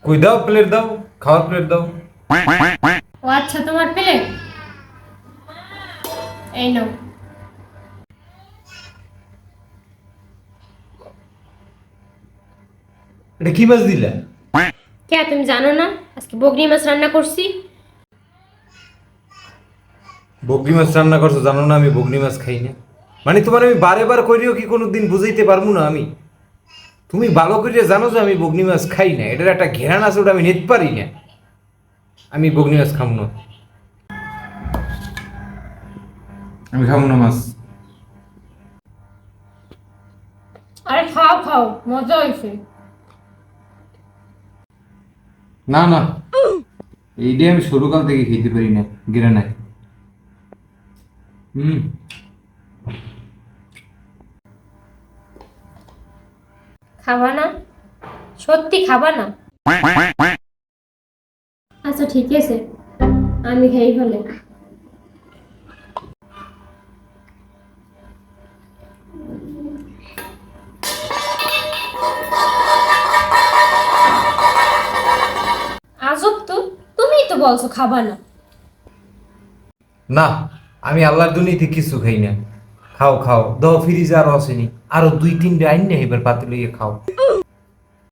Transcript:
কই দাও, প্লেট দাও, খাওয়ার প্লেট দাও। ও আচ্ছা, তোমার প্লেট এই নাও। এটা কি মাছ দিলা? কে, তুমি জানো না আজকে বগরি মাছ রান্না করছি? বগরি মাছ রান্না করছো, জানো না আমি বগরি মাছ খাই না? মানে তোমার আমি বারে বার করিও কি কোনোদিন বুঝাইতে পারবো না আমি? তুমি ভালো করে জানো যে আমি বগনি মাছ খাই না, এটার একটা ঘেরান আছে, ওটা আমি নিতে পারি না। আমি বগনি মাছ খাবো না, আমি খাবো না মাছ। আরে খাও খাও, মজা হয়েছে। না না, এইটাই আমি সরুকাল থেকে খেতে পারি না, ঘেরানায়। হুম। খাবা না? সত্যি খাবা না? আচ্ছা ঠিক আছে, আমি খাই ফেলে। আজব তো, তুমিই তো বলছো খাবা না। না, আমি আল্লাহর দুনিয়াতে কিছু খাই না। খাও খাও, দাও ফ্রিজে আরো আসেনি, আরো দুই তিনটে আইন না এবার পাতে লইয়ে খাও।